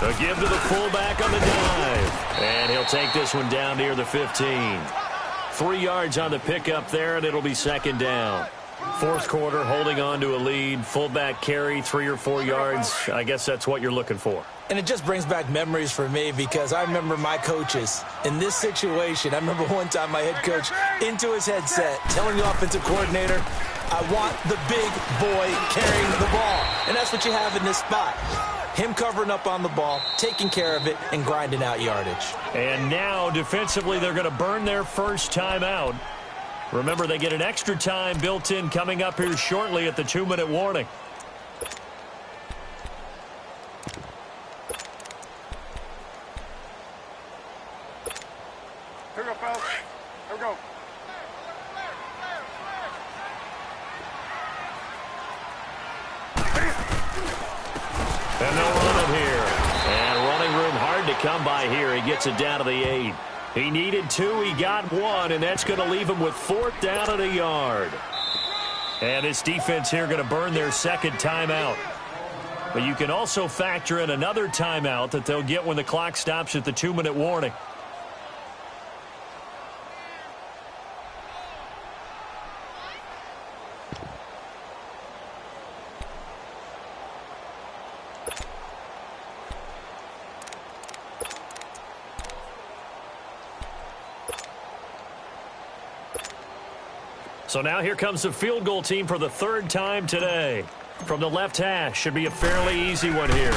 A give to the fullback on the dive. And he'll take this one down near the 15. 3 yards on the pickup there, and it'll be second down. Fourth quarter, holding on to a lead. Fullback carry, 3 or 4 yards. I guess that's what you're looking for. And it just brings back memories for me, because I remember my coaches in this situation. I remember one time my head coach into his headset telling the offensive coordinator, I want the big boy carrying the ball. And that's what you have in this spot. Him covering up on the ball, taking care of it, and grinding out yardage. And now, defensively, they're going to burn their first timeout. Remember, they get an extra time built in coming up here shortly at the 2-minute warning. Here we go, fellas. Here we go. And they'll run it here. And running room hard to come by here. He gets it down to the 8. He needed 2. He got 1. And that's going to leave him with 4th down at a yard. And this defense here going to burn their second timeout. But you can also factor in another timeout that they'll get when the clock stops at the 2-minute warning. So now here comes the field goal team for the 3rd time today. From the left hash, should be a fairly easy one here.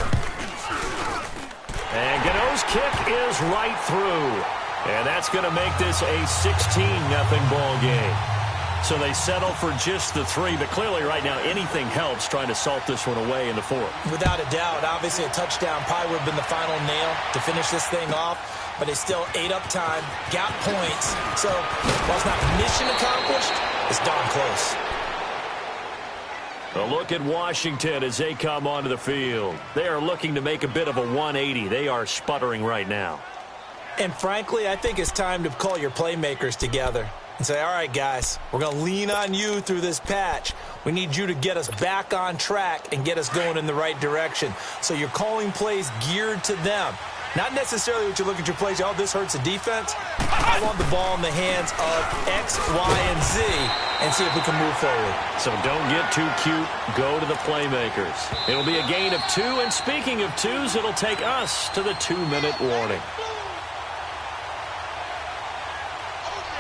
And Gano's kick is right through. And that's going to make this a 16-0 ball game. So they settle for just the 3, but clearly right now anything helps trying to salt this one away in the 4th. Without a doubt, obviously a touchdown probably would have been the final nail to finish this thing off. But they still ate up time, got points. So while it's not mission accomplished, it's darn close. A look at Washington as they come onto the field. They are looking to make a bit of a 180. They are sputtering right now. And frankly, I think it's time to call your playmakers together and say, all right, guys, we're going to lean on you through this patch. We need you to get us back on track and get us going in the right direction. So you're calling plays geared to them. Not necessarily what you look at your plays, oh, this hurts the defense. How I want the ball in the hands of X, Y, and Z and see if we can move forward. So don't get too cute. Go to the playmakers. It'll be a gain of 2, and speaking of 2s, it'll take us to the 2-minute warning.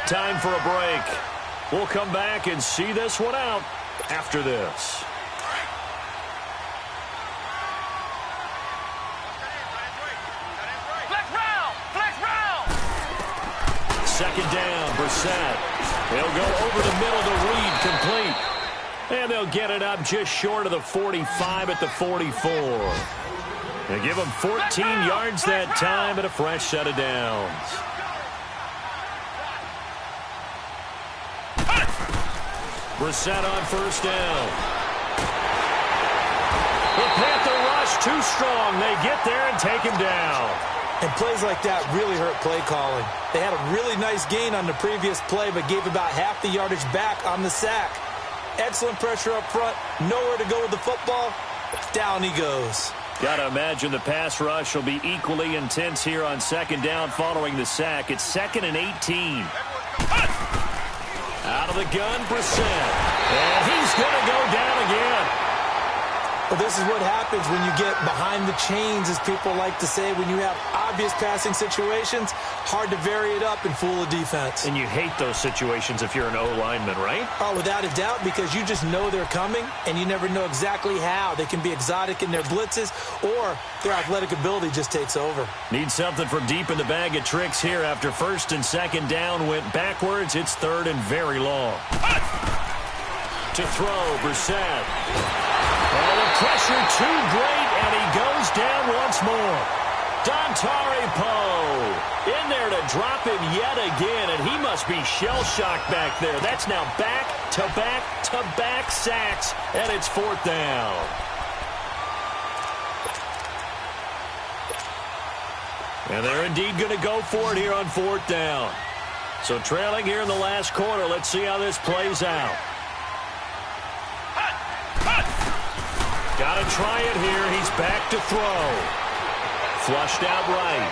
Time for a break. We'll come back and see this one out after this. Second down, Brissett. He'll go over the middle to Reed, complete. And they'll get it up just short of the 45 at the 44. They give him 14 yards that time and a fresh set of downs. Brissett on first down. The Panther rush too strong. They get there and take him down. And plays like that really hurt play calling. They had a really nice gain on the previous play, but gave about half the yardage back on the sack. Excellent pressure up front. Nowhere to go with the football. Down he goes. Got to imagine the pass rush will be equally intense here on second down following the sack. It's 2nd and 18. Out of the gun, Brissett. And he's going to go down again. Well, this is what happens when you get behind the chains, as people like to say. When you have obvious passing situations, hard to vary it up and fool a defense. And you hate those situations if you're an O-lineman, right? Oh, without a doubt, because you just know they're coming, and you never know exactly how. They can be exotic in their blitzes, or their athletic ability just takes over. Need something from deep in the bag of tricks here after first and second down went backwards. It's 3rd and very long. To throw, Brissett. Oh, the pressure too great, and he goes down once more. Dontari Poe in there to drop him yet again, and he must be shell-shocked back there. That's now back-to-back-to-back sacks, and it's 4th down. And they're indeed going to go for it here on 4th down. So trailing here in the last quarter, let's see how this plays out. Got to try it here. He's back to throw. Flushed out right.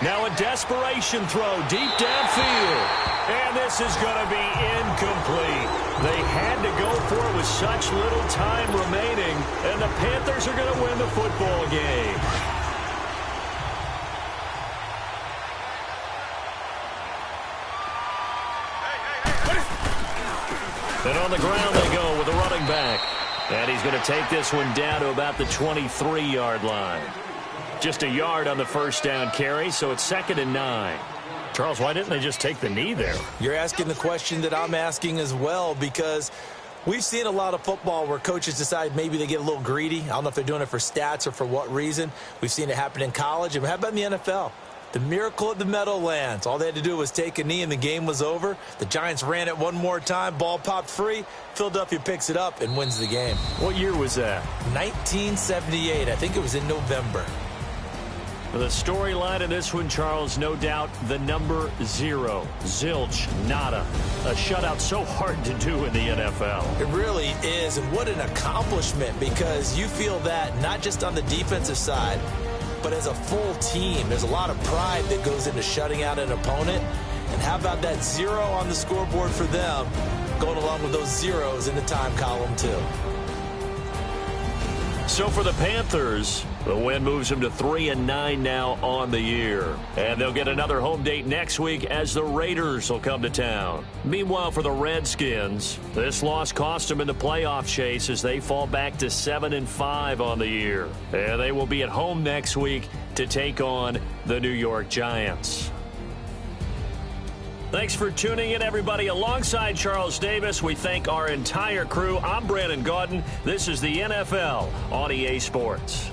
Now a desperation throw deep downfield. And this is going to be incomplete. They had to go for it with such little time remaining. And the Panthers are going to win the football game. And on the ground they go with a running back. And he's going to take this one down to about the 23-yard line. Just a yard on the first down carry, so it's 2nd and 9. Charles, why didn't they just take the knee there? You're asking the question that I'm asking as well, because we've seen a lot of football where coaches decide maybe they get a little greedy. I don't know if they're doing it for stats or for what reason. We've seen it happen in college. And how about in the NFL? The miracle at the Meadowlands. All they had to do was take a knee and the game was over. The Giants ran it one more time. Ball popped free. Philadelphia picks it up and wins the game. What year was that? 1978. I think it was in November. The storyline in this one, Charles, no doubt the number 0. Zilch, nada. A shutout so hard to do in the NFL. It really is, and what an accomplishment, because you feel that not just on the defensive side, but as a full team. There's a lot of pride that goes into shutting out an opponent. And how about that 0 on the scoreboard for them, going along with those zeros in the time column too. So for the Panthers, the win moves them to 3-9 now on the year. And they'll get another home date next week as the Raiders will come to town. Meanwhile, for the Redskins, this loss cost them in the playoff chase as they fall back to 7-5 on the year. And they will be at home next week to take on the New York Giants. Thanks for tuning in, everybody. Alongside Charles Davis, we thank our entire crew. I'm Brandon Gaudin. This is the NFL on EA Sports.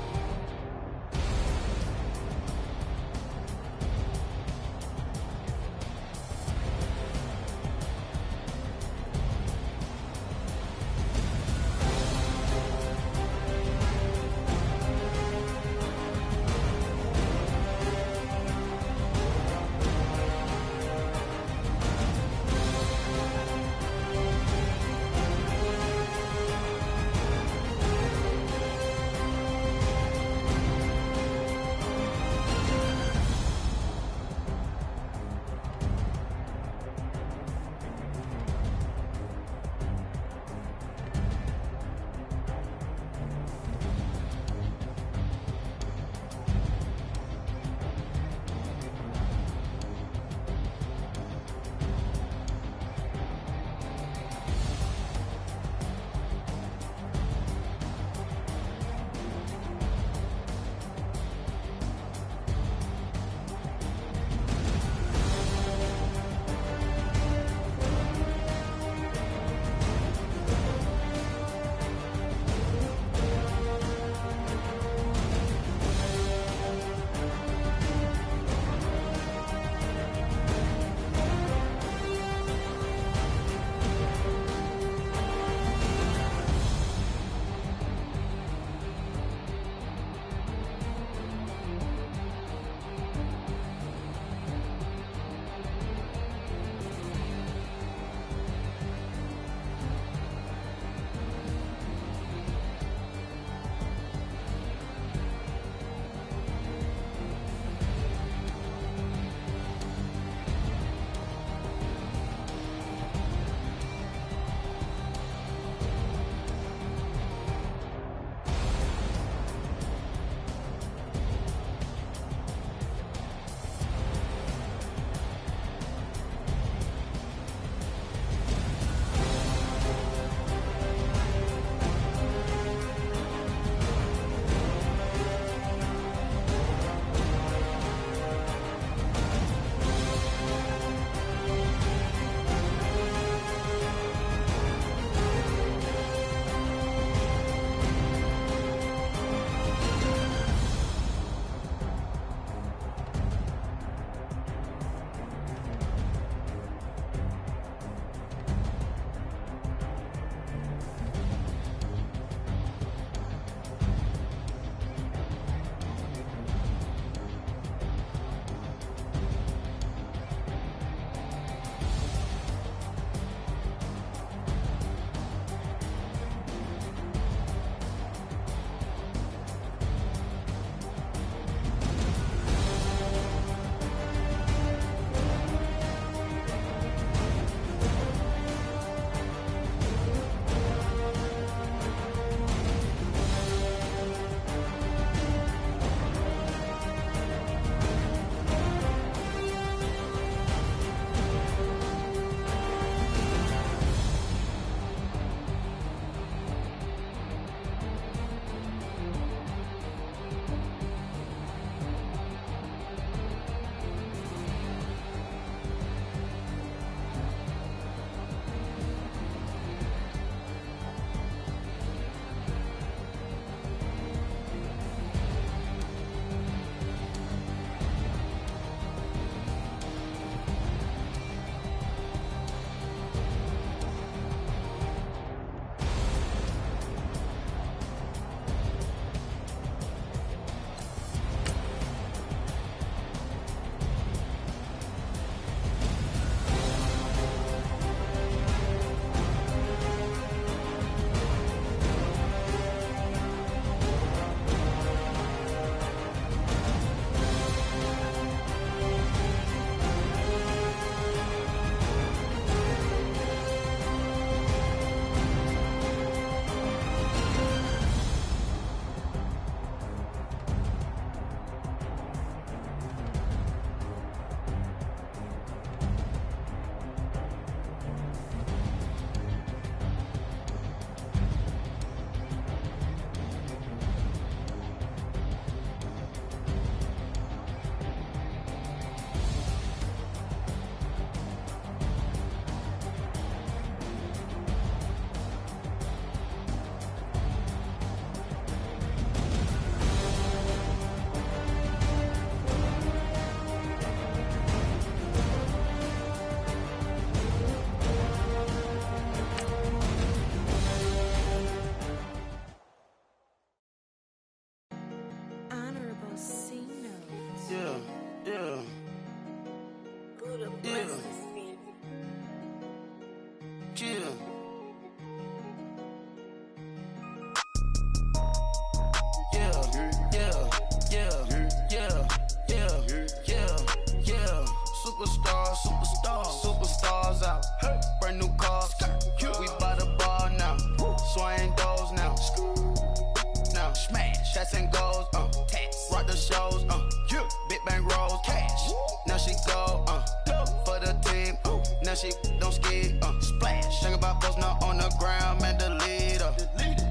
Now she don't skid, splash. Think about posting up on the ground, man, delete her.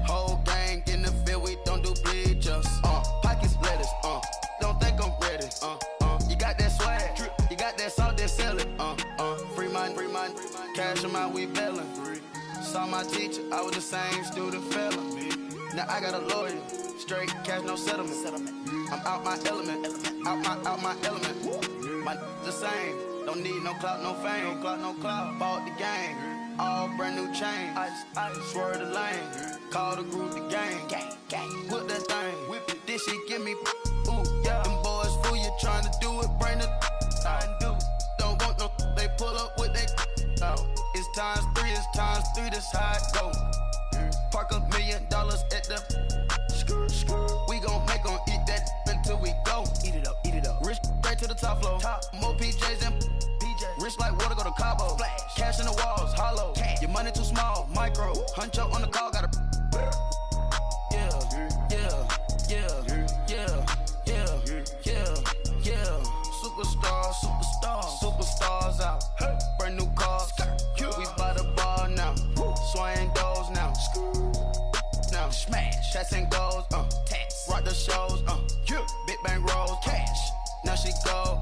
Whole gang in the field, we don't do bleachers. Pockets lettuce, don't think I'm ready. You got that swag, you got that salt, then sell it. Free mind, cash amount, we bailin'. Saw my teacher, I was the same student fella. Now I got a lawyer, straight cash, no settlement. I'm out my element, out my element. My the same. Don't need no clout, no fame. No clout. Bought the game. All brand new chain. Ice. Swerve the lane. Call the group the gang. Whip that thing. Whip it. This shit give me. Ooh, yeah. Them boys fool you trying to do it. Bring the. Don't want no. They pull up with they. It's times 3. This how it go. Park $1 million at the. We gon' make 'em eat that until we go. Eat it up. Rich straight to the top floor. More PJs and rich like water, go to Cabo. Flash. Cash in the walls, hollow. Cash. Your money too small, micro. Huncho on the call, got a. Yeah. Superstars out. Brand new cars. We by the bar now. Swaying doors now. Now smash. Shots and goals. Rock the shows. Big bang rolls. Cash. Now she go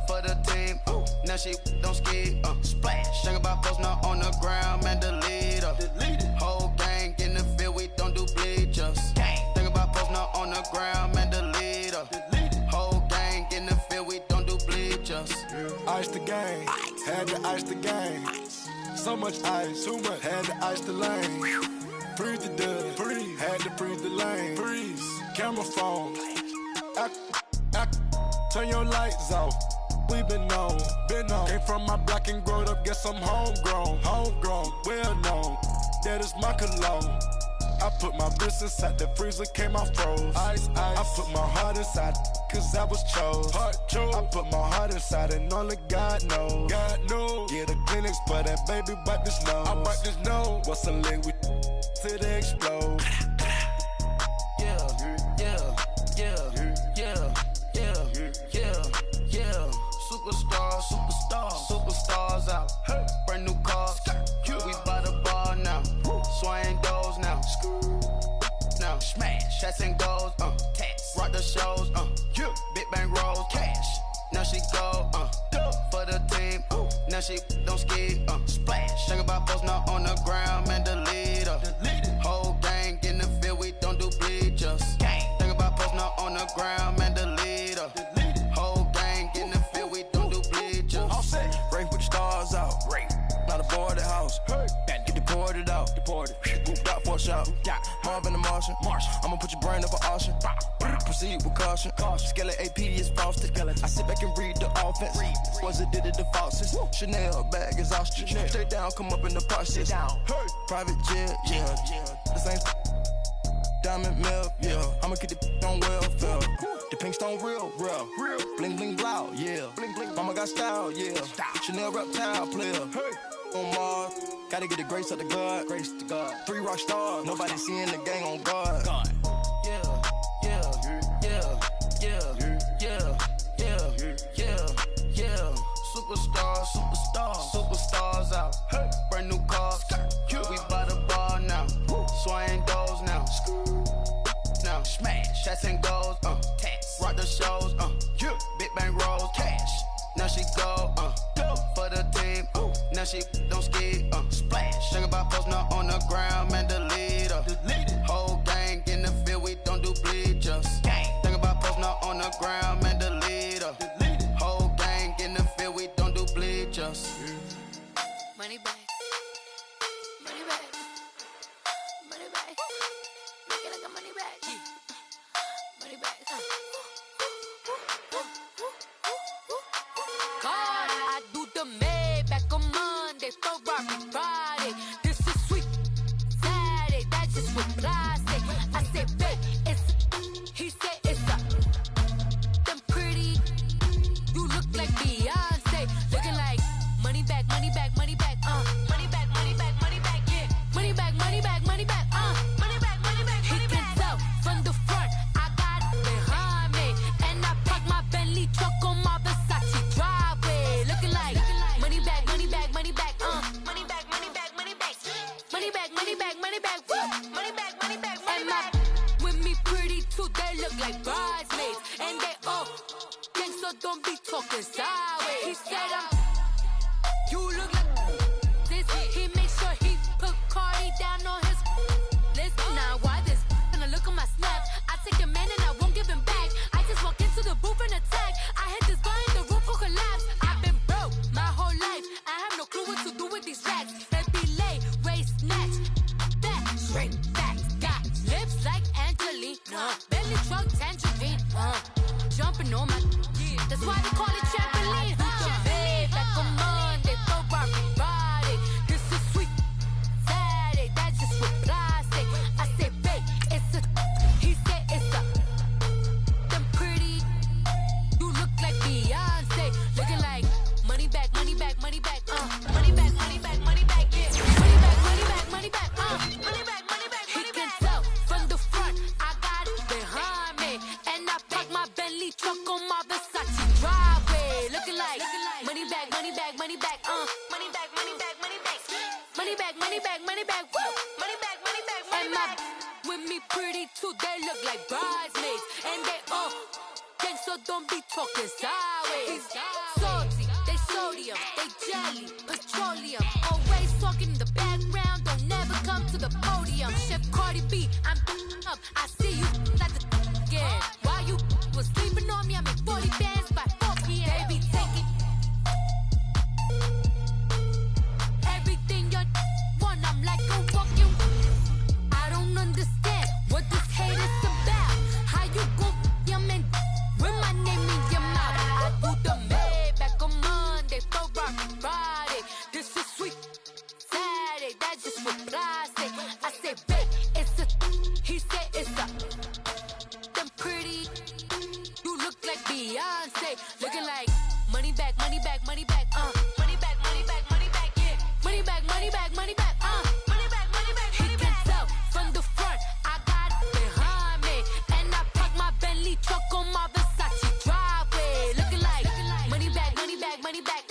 for the team. Now she don't skid. Splash. Think about posting up on the ground, man, delete her. Whole gang in the field, we don't do bleachers. Think about posting up on the ground, man, delete her. Whole gang in the field, we don't do bleachers. Ice the game, had to ice the game. So much ice, too much, had to ice the lane. Freeze the dust, freeze, had to freeze the lane. Freeze, camera phone. Turn your lights off. We been on. Came from my block and growed up. Guess I'm homegrown, well known. That is my cologne. I put my wrist inside the freezer, came out froze. Ice. I put my heart inside, cause I was chose. I put my heart inside and only God knows. Get a Kleenex for that baby, bite this nose. I bite this nose. What's a liquid till they explode? Superstars out. Brand new cars. We by the bar now. Swaying doors now. Now smash. Shots and goals. Rock the shows. Big bang rolls. Cash. Now she go. For the team. Now she don't skid. Splash. Think about posting up on the ground, man, delete her. Whole gang in the field, we don't do bleachers. Think about posting up on the ground, man, delete her. Whole gang in the field, we don't do bleachers. All set. Rain put the stars out. Not a board the house. Get deported out. Moved out for a shot. Marvin the Martian. I'ma put your brain up for auction. Proceed with caution. Skeleton AP is frosted. I sit back and read the offense. Was it did it the falsest? Chanel bag is ostrich. Stay down, come up in the process. Private jet, yeah. The same diamond milk, yeah. I'ma get the on welfare. The pink stone real. Bling bling blow, yeah. Mama got style, yeah. Chanel reptile player. On Mars, gotta get the grace of the God. 3 rock stars, nobody seeing the gang on guard. Superstars out. Brand new cars. We by the bar now. Swaying doors now. Now smash. Shots and goals. Rock the shows. Big bang rolls. Cash. Now she go. For the team. Now she don't skid. Splash. Think about posting up on the ground, man, delete her. Whole gang in the field, we don't do bleachers. Think about posting up on the ground, man, delete her. Whole gang in the field, we don't do bleachers. Money back. Money back. Money back. Make it like a money back. Money back. God, I do the Maybach on Monday, Ferrari Friday. This is sweet Saturday, that's just what I say. I say, babe, it's he said it's a them pretty. You look like Beyonce, looking like money back, money back, money back, money back, money back, money back, yeah, money back, money back, money back, money back, money back. He can tell from the front, I got it behind me, and I park my Bentley truck on my Versace driveway, looking like money back, money back, money like bridesmaids. And they all think so, don't be talking sideways. He said you look like this. He made sure he put Cardi down on his list. Now why this? Gonna look at my snap. I take a man and I won't give him back. I just walk into the booth and attack. I hit this guy in the roof will collapse. I've been broke my whole life. I have no clue what to do with these racks. Heavy lay, waist snatch, back, straight back. Got lips like Angelina, belly truck tangerine. Jumping on my, that's why they call it trampoline. Babe, back on Monday, for Friday. This is sweet Saturday, that's just what plastic. I say, babe, it's a, he said it's a, them pretty, you look like Beyonce, looking like money back, money back, money back, money back, money back, money back, yeah, money back, money back, money back, money back, money back. He can tell from the front, I got it behind me, and I park my Bentley truck on my Versace driveway, looking like money back, money back, money back, money back, money back, money back, money back, money back, money back, woo, money back, money back, money back. With me pretty too, they look like bridesmaids, and they all think so, don't be talking sideways. Salty, they sodium, they jelly, petroleum, always talking in the background, don't never come to the podium. Chef Cardi B, I'm up, I see you like the again. While you was sleeping on me, I make 40 bands by 4 p.m. Baby, take it. Everything you want, I'm like a walking. I don't understand what this hate is about. How you gon' your man with my name in your mouth? I do the Maybach on Monday, for Friday. This is sweet Saturday, that's just what plastic. I say, babe, it's a, he said it's a, them pretty, you look like Beyonce, looking like money back, money back, money back, money back, money back, money back, yeah, money back, money back, money back, money back, money back, money back. He can tell from the front, I got it behind me, and I park my Bentley truck on my Versace driveway, looking like money back, money back, money back.